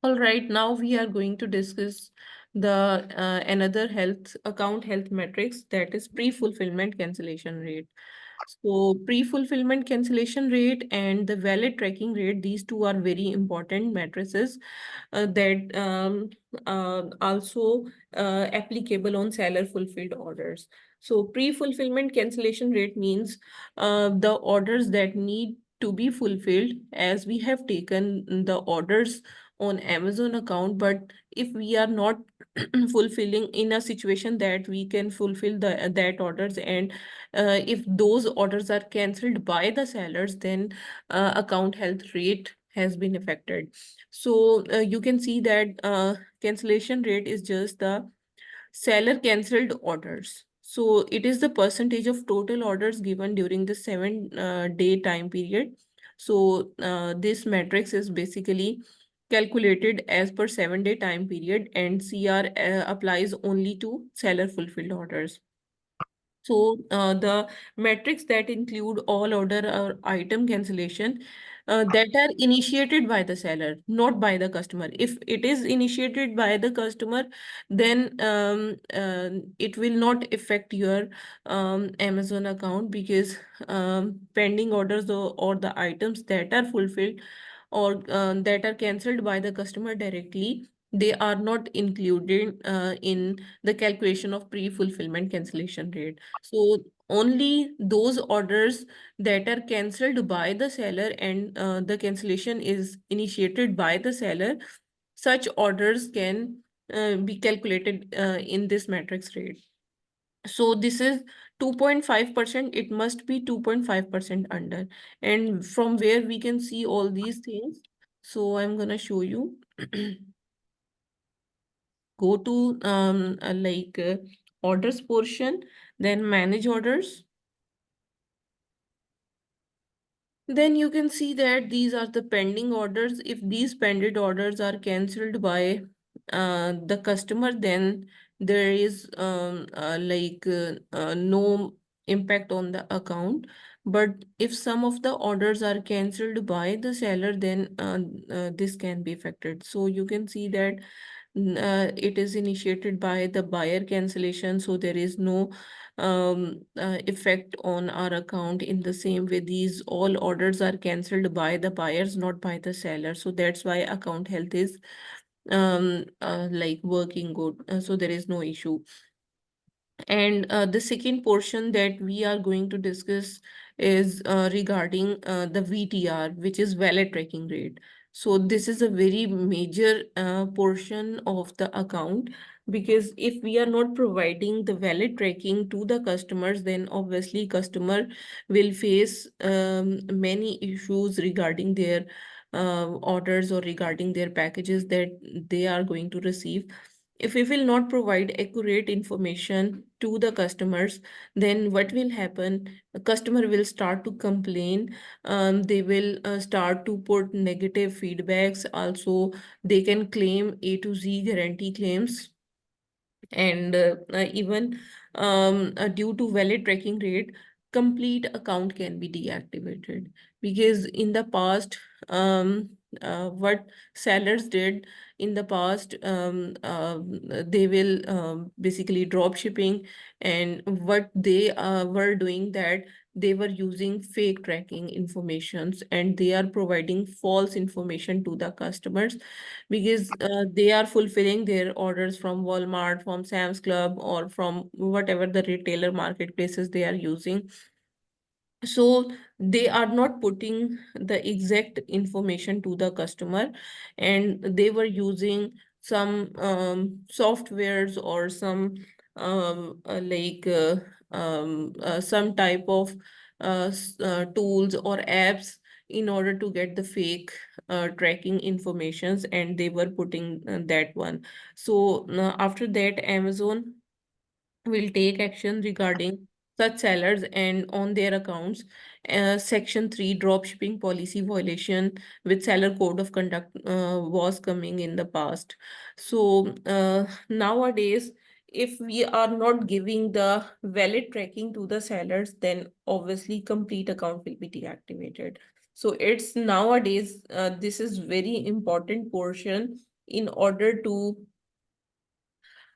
All right, now we are going to discuss the another health metrics, that is pre-fulfillment cancellation rate. So pre-fulfillment cancellation rate and the valid tracking rate, these two are very important matrices that also applicable on seller fulfilled orders. So pre-fulfillment cancellation rate means the orders that need to be fulfilled, as we have taken the orders on Amazon account, but if we are not fulfilling in a situation that we can fulfill that orders, and if those orders are cancelled by the sellers, then account health rate has been affected. So you can see that cancellation rate is just the seller cancelled orders. So it is the percentage of total orders given during the 7 day time period. So this matrix is basically calculated as per 7 day time period, and CR applies only to seller fulfilled orders. So the metrics that include all order or item cancellation that are initiated by the seller, not by the customer. If it is initiated by the customer, then it will not affect your Amazon account, because pending orders or the items that are fulfilled or that are cancelled by the customer directly, they are not included in the calculation of pre-fulfillment cancellation rate. So only those orders that are cancelled by the seller and the cancellation is initiated by the seller, such orders can be calculated in this matrix rate. So this is 2.5%, it must be 2.5% under. And from where we can see all these things, so I'm gonna show you. Go to orders portion, then manage orders. Then you can see that these are the pending orders. If these pending orders are cancelled by the customer, then there is no impact on the account. But if some of the orders are cancelled by the seller, then this can be affected. So you can see that it is initiated by the buyer cancellation, so there is no effect on our account. In the same way, these all orders are cancelled by the buyers, not by the seller. So that's why account health is working good. So there is no issue. And the second portion that we are going to discuss is regarding the VTR, which is valid tracking rate. So this is a very major portion of the account, because if we are not providing the valid tracking to the customers, then obviously customer will face many issues regarding their orders or regarding their packages that they are going to receive. If we will not provide accurate information to the customers, then what will happen? A customer will start to complain. They will start to put negative feedbacks. Also, they can claim A to Z guarantee claims. And even due to valid tracking rate, complete account can be deactivated, because in the past, what sellers did in the past, they will basically drop shipping, and what they were doing, that they were using fake tracking informations, and they are providing false information to the customers, because they are fulfilling their orders from Walmart, from Sam's Club, or from whatever the retailer marketplaces they are using. So they are not putting the exact information to the customer, and they were using some softwares or some some type of tools or apps in order to get the fake tracking informations, and they were putting that one. So after that, Amazon will take action regarding such sellers and on their accounts. Section 3 dropshipping policy violation with seller code of conduct was coming in the past. So nowadays, if we are not giving the valid tracking to the sellers, then obviously complete account will be deactivated. So it's nowadays, this is very important portion in order to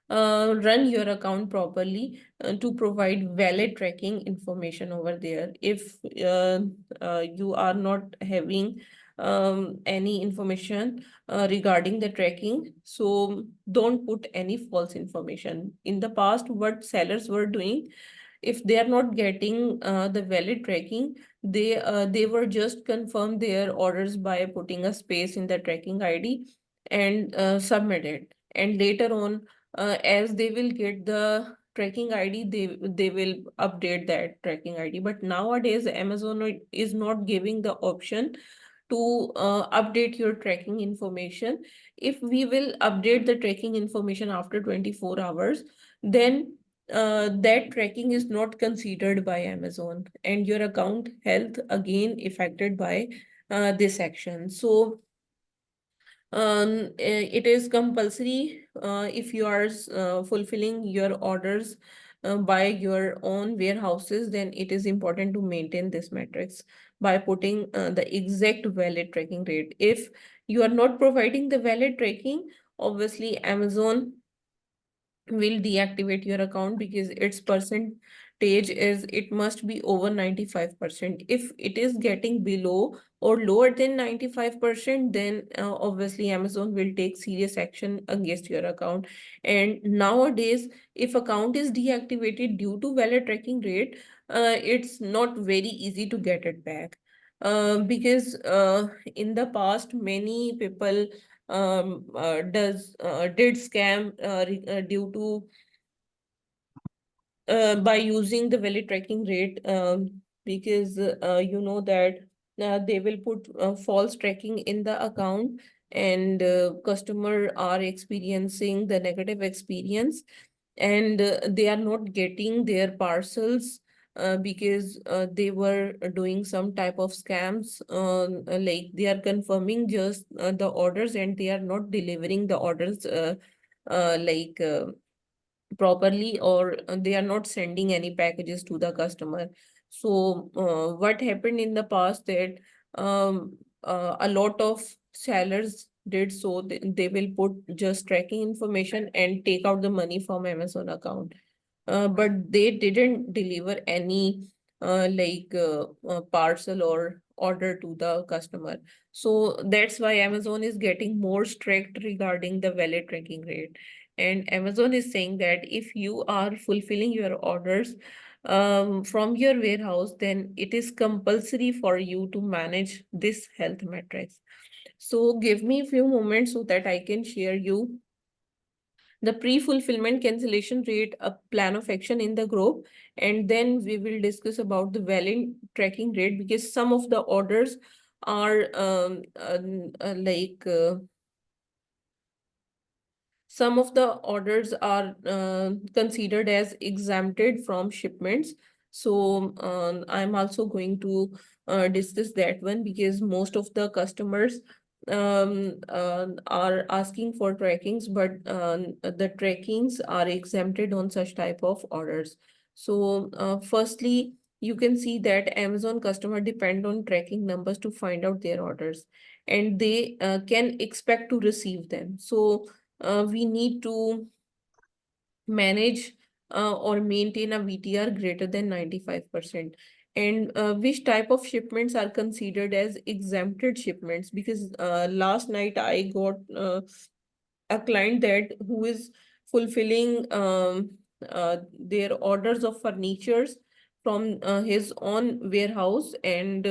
run your account properly, to provide valid tracking information over there. If you are not having any information regarding the tracking, so don't put any false information. In the past, what sellers were doing, if they are not getting the valid tracking, they were just confirm their orders by putting a space in the tracking ID and submit it. And later on, as they will get the tracking ID, they will update that tracking ID. But nowadays, Amazon is not giving the option to update your tracking information. If we will update the tracking information after 24 hours, then that tracking is not considered by Amazon, and your account health again affected by this action. So it is compulsory if you are fulfilling your orders by your own warehouses, then it is important to maintain this metrics by putting the exact valid tracking rate. If you are not providing the valid tracking, obviously Amazon will deactivate your account, because its percentage is, it must be over 95%. If it is getting below or lower than 95%, then obviously Amazon will take serious action against your account. And nowadays, if account is deactivated due to valid tracking rate, it's not very easy to get it back. Because in the past, many people did scam due to by using the valid tracking rate, because you know that they will put false tracking in the account, and customer are experiencing the negative experience, and they are not getting their parcels because they were doing some type of scams, like they are confirming just the orders, and they are not delivering the orders like properly, or they are not sending any packages to the customer. So what happened in the past, that a lot of sellers did so, they will put just tracking information and take out the money from Amazon account, but they didn't deliver any parcel or order to the customer. So that's why Amazon is getting more strict regarding the valid tracking rate. And Amazon is saying that if you are fulfilling your orders from your warehouse, then it is compulsory for you to manage this health metrics. So give me a few moments so that I can share you the pre-fulfillment cancellation rate, a plan of action in the group, and then we will discuss about the valid tracking rate, because some of the orders are some of the orders are considered as exempted from shipments. So I'm also going to discuss that one, because most of the customers are asking for trackings, but the trackings are exempted on such type of orders. So firstly, you can see that Amazon customer depend on tracking numbers to find out their orders, and they can expect to receive them. So we need to manage or maintain a VTR greater than 95%. And which type of shipments are considered as exempted shipments? Because last night I got a client that who is fulfilling their orders of furnitures from his own warehouse, and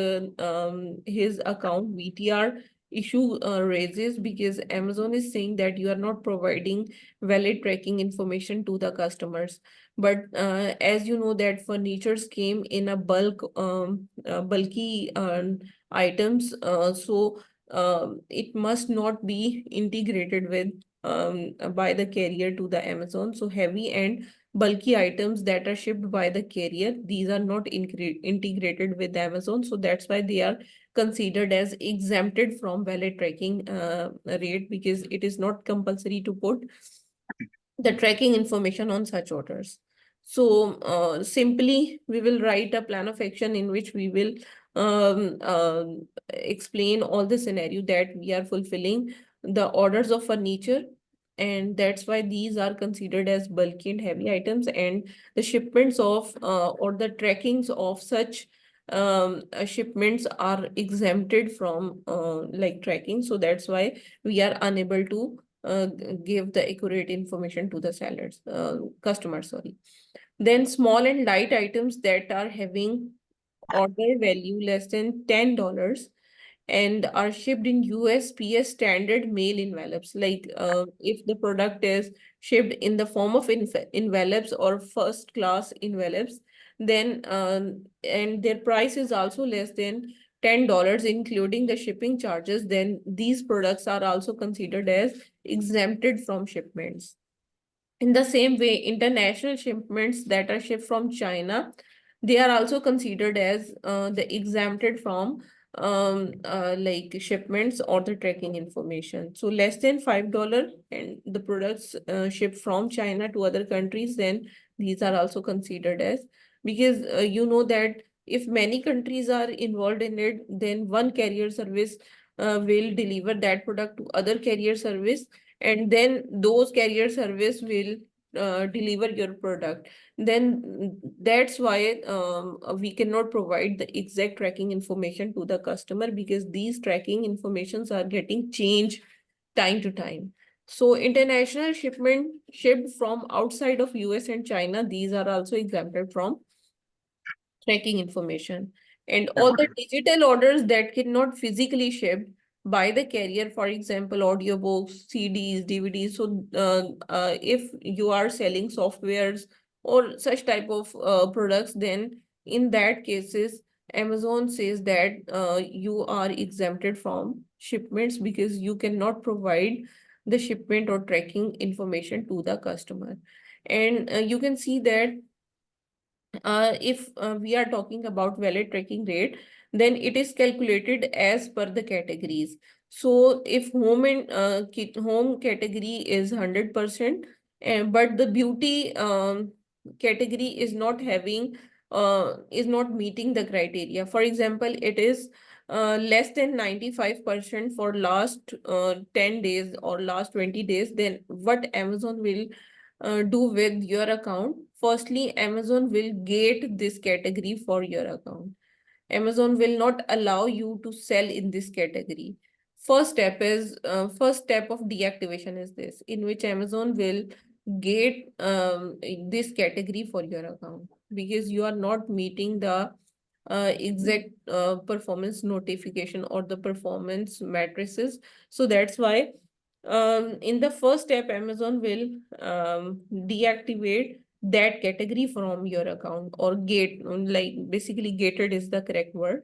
his account VTR issue raises, because Amazon is saying that you are not providing valid tracking information to the customers. But as you know that furnitures came in a bulky items, so it must not be integrated with by the carrier to the Amazon. So heavy and bulky items that are shipped by the carrier, these are not integrated with Amazon. So that's why they are considered as exempted from valid tracking rate, because it is not compulsory to put the tracking information on such orders. So simply, we will write a plan of action in which we will explain all the scenario that we are fulfilling the orders of furniture, and that's why these are considered as bulky and heavy items, and the shipments of or the trackings of such shipments are exempted from like tracking. So that's why we are unable to give the accurate information to the sellers, customers, sorry. Then small and light items that are having order value less than $10 and are shipped in USPS standard mail envelopes. Like if the product is shipped in the form of envelopes or first class envelopes, then and their price is also less than $10, including the shipping charges, then these products are also considered as exempted from shipments. In the same way, international shipments that are shipped from China, they are also considered as the exempted from like shipments or the tracking information. So less than $5 and the products shipped from China to other countries, then these are also considered as, because you know that if many countries are involved in it, then one carrier service will deliver that product to other carrier service, and then those carrier service will deliver your product. Then that's why we cannot provide the exact tracking information to the customer, because these tracking informations are getting changed time to time. So international shipment shipped from outside of US and China, these are also exempted from tracking information. And all the digital orders that cannot physically shipped by the carrier, for example, audiobooks, CDs, DVDs. So if you are selling softwares or such type of products, then in that cases, Amazon says that you are exempted from shipments because you cannot provide the shipment or tracking information to the customer. And you can see that if we are talking about valid tracking rate, then it is calculated as per the categories. So if home and home category is 100%, but the beauty category is not having is not meeting the criteria. For example, it is less than 95% for last 10 days or last 20 days, then what Amazon will do with your account? Firstly, Amazon will gate this category for your account. Amazon will not allow you to sell in this category. First step of deactivation is this, in which Amazon will gate this category for your account because you are not meeting the exact performance notification or the performance matrices. So that's why in the first step, Amazon will deactivate that category from your account, or gate, like basically gated is the correct word.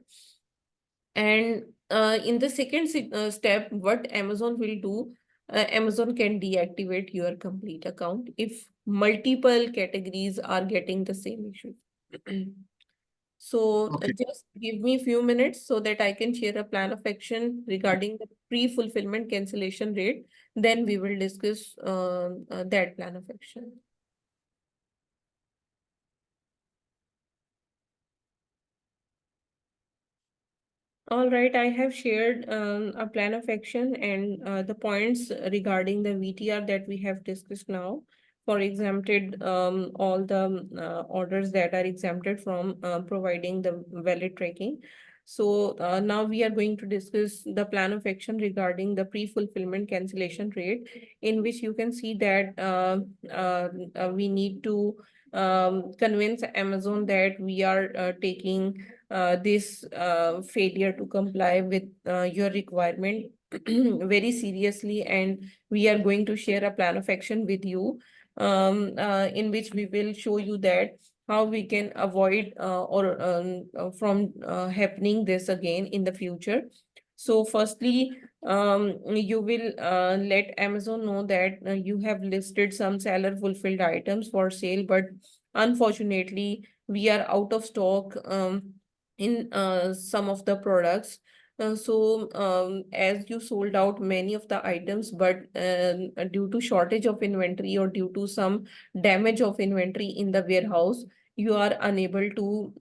And in the second step, what Amazon will do, Amazon can deactivate your complete account if multiple categories are getting the same issue. So Okay. just give me a few minutes so that I can share a plan of action regarding the pre-fulfillment cancellation rate. Then we will discuss that plan of action. All right, I have shared a plan of action and the points regarding the VTR that we have discussed now for exempted all the orders that are exempted from providing the valid tracking. So now we are going to discuss the plan of action regarding the pre-fulfillment cancellation rate, in which you can see that we need to convince Amazon that we are taking this failure to comply with your requirement very seriously, and we are going to share a plan of action with you in which we will show you that how we can avoid or from happening this again in the future. So firstly, you will let Amazon know that you have listed some seller fulfilled items for sale, but unfortunately we are out of stock in some of the products. So as you sold out many of the items, but due to shortage of inventory or due to some damage of inventory in the warehouse, you are unable to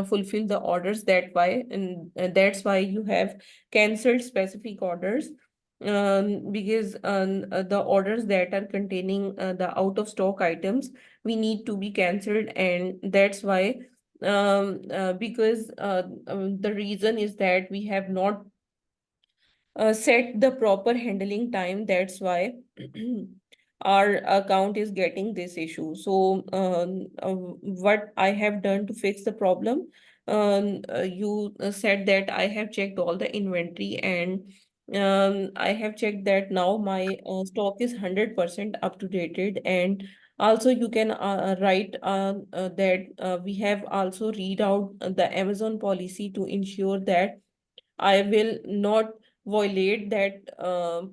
fulfill the orders. That why, and that's why you have cancelled specific orders. because the orders that are containing the out of stock items, we need to be cancelled, and that's why because the reason is that we have not set the proper handling time. That's why our account is getting this issue. So what I have done to fix the problem, you said that I have checked all the inventory, and I have checked that now my stock is 100% up to dated. And also you can write that we have also read out the Amazon policy to ensure that I will not violate that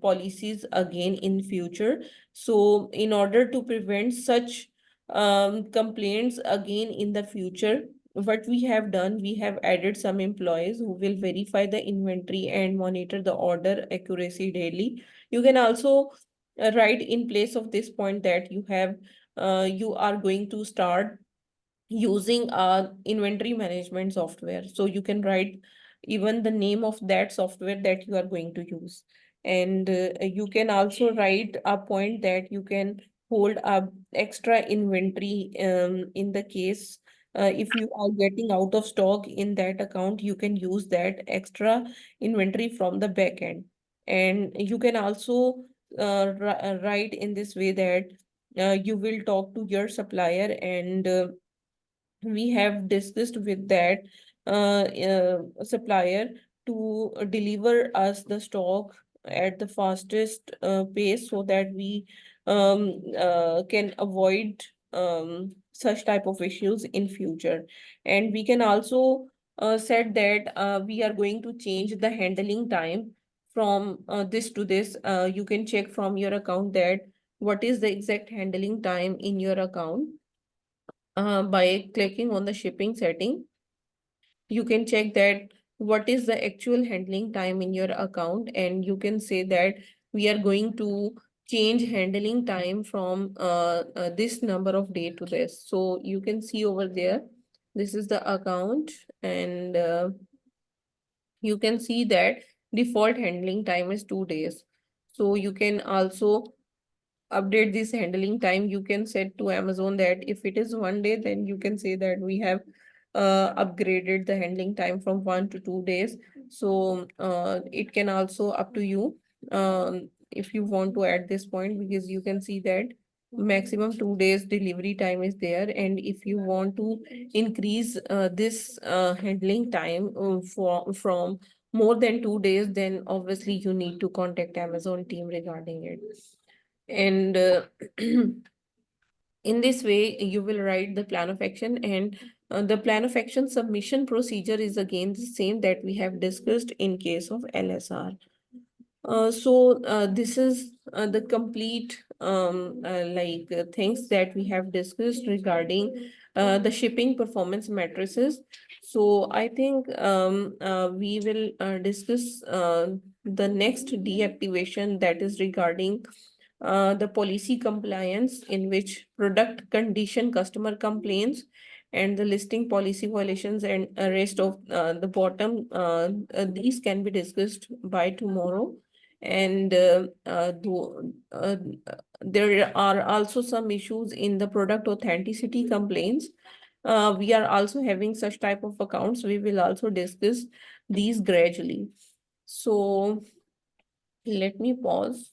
policies again in future. So in order to prevent such complaints again in the future, what we have done, we have added some employees who will verify the inventory and monitor the order accuracy daily. You can also write in place of this point that you are going to start using inventory management software. So you can write even the name of that software that you are going to use. And you can also write a point that you can hold a extra inventory in the case if you are getting out of stock in that account, you can use that extra inventory from the back end. And you can also write in this way that you will talk to your supplier, and we have discussed with that supplier to deliver us the stock at the fastest pace, so that we can avoid such type of issues in future. And we can also said that we are going to change the handling time from this to this. You can check from your account that what is the exact handling time in your account by clicking on the shipping setting. You can check that what is the actual handling time in your account, and you can say that we are going to change handling time from this number of day to this. So you can see over there, this is the account, and you can see that default handling time is 2 days. So you can also update this handling time. You can set to Amazon that if it is 1 day, then you can say that we have upgraded the handling time from 1 to 2 days. So it can also up to you if you want to add this point, because you can see that maximum 2 days delivery time is there. And if you want to increase this handling time from more than 2 days, then obviously you need to contact Amazon team regarding it. And in this way, you will write the plan of action, and the plan of action submission procedure is again the same that we have discussed in case of LSR. So this is the complete things that we have discussed regarding the shipping performance matrices. So I think we will discuss the next deactivation, that is regarding the policy compliance, in which product condition customer complaints and the listing policy violations and rest of the bottom. These can be discussed by tomorrow. And there are also some issues in the product authenticity complaints. We are also having such type of accounts. We will also discuss these gradually. So let me pause.